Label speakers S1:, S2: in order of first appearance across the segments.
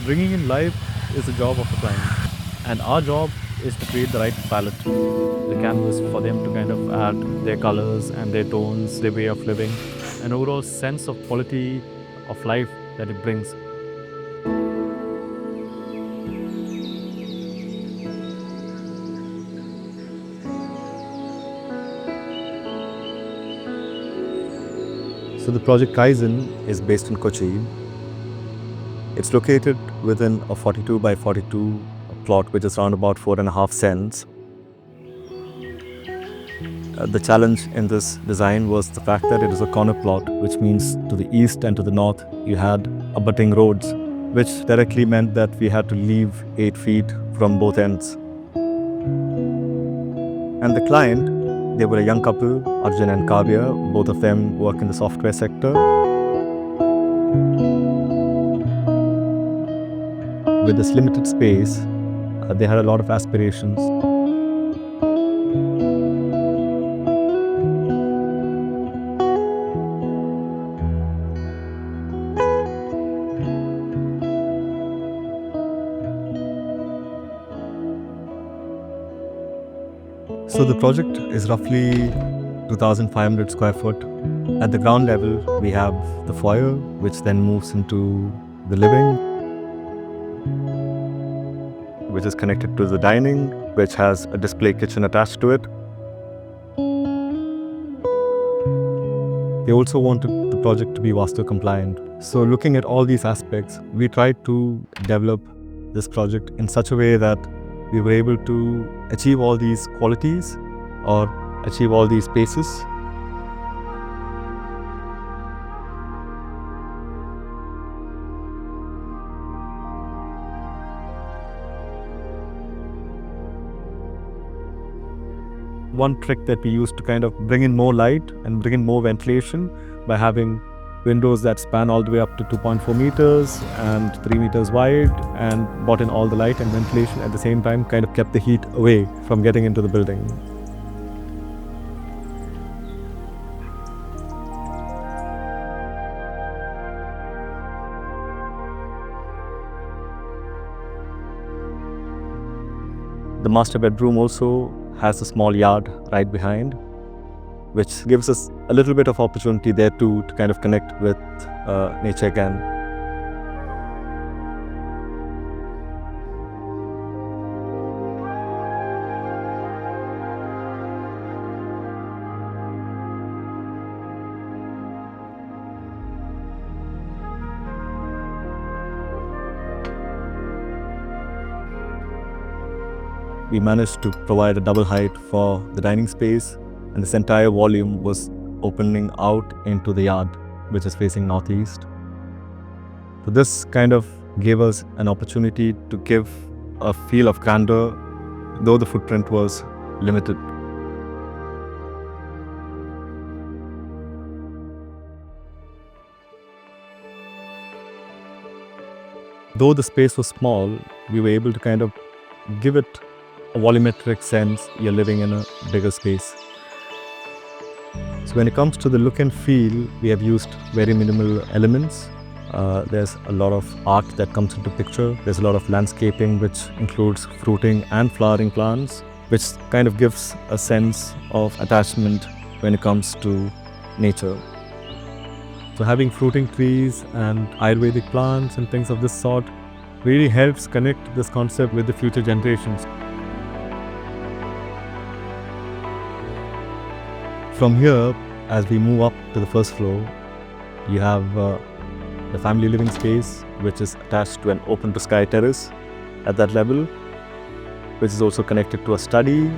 S1: bringing in life is the job of the client. And our job is to create the right palette, the canvas for them to kind of add their colors and their tones, their way of living, an overall sense of quality of life that it brings. So the project Kaizen is based in Kochi. It's located within a 42 by 42 plot, which is around about 4.5 cents. The challenge in this design was the fact that it is a corner plot, which means to the east and to the north, you had abutting roads, which directly meant that we had to leave 8 feet from both ends. And the client, they were a young couple, Arjun and Kavya. Both of them work in the software sector. With this limited space, they had a lot of aspirations. So the project is roughly 2,500 square foot. At the ground level, we have the foyer, which then moves into the living, which is connected to the dining, which has a display kitchen attached to it. They also wanted the project to be Vastu compliant. So looking at all these aspects, we tried to develop this project in such a way that we were able to achieve all these qualities or achieve all these spaces. One trick that we used to kind of bring in more light and bring in more ventilation by having windows that span all the way up to 2.4 meters and 3 meters wide, and brought in all the light and ventilation at the same time, kind of kept the heat away from getting into the building. The master bedroom also has a small yard right behind, which gives us a little bit of opportunity there too to kind of connect with nature again. We managed to provide a double height for the dining space, and this entire volume was opening out into the yard, which is facing northeast. So this kind of gave us an opportunity to give a feel of grandeur, though the footprint was limited. Though the space was small, we were able to kind of give it a volumetric sense. You're living in a bigger space. So when it comes to the look and feel, we have used very minimal elements. There's a lot of art that comes into picture. There's a lot of landscaping, which includes fruiting and flowering plants, which kind of gives a sense of attachment when it comes to nature. So having fruiting trees and Ayurvedic plants and things of this sort really helps connect this concept with the future generations. From here, as we move up to the first floor, you have the family living space, which is attached to an open to sky terrace at that level, which is also connected to a study.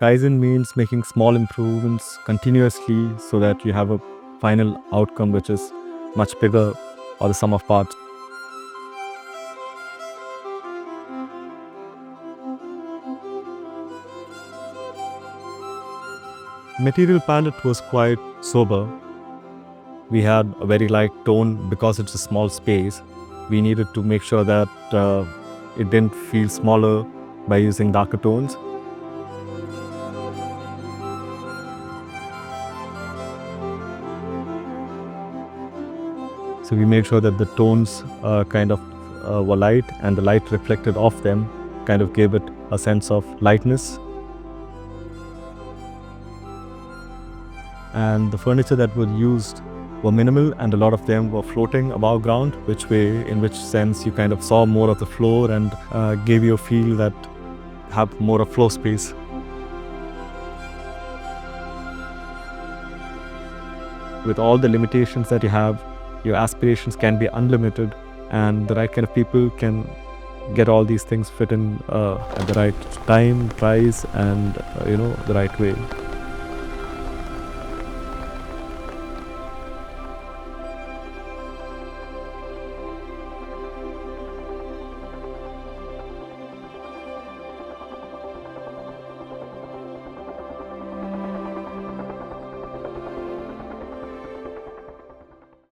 S1: Kaizen means making small improvements continuously so that you have a final outcome which is much bigger, or the sum of parts. Material palette was quite sober. We had a very light tone because it's a small space. We needed to make sure that it didn't feel smaller by using darker tones. So we made sure that the tones were light, and the light reflected off them kind of gave it a sense of lightness. And the furniture that was used were minimal, and a lot of them were floating above ground, in which sense you kind of saw more of the floor and gave you a feel that have more of floor space. With all the limitations that you have, your aspirations can be unlimited, and the right kind of people can get all these things fit in at the right time, price, and the right way.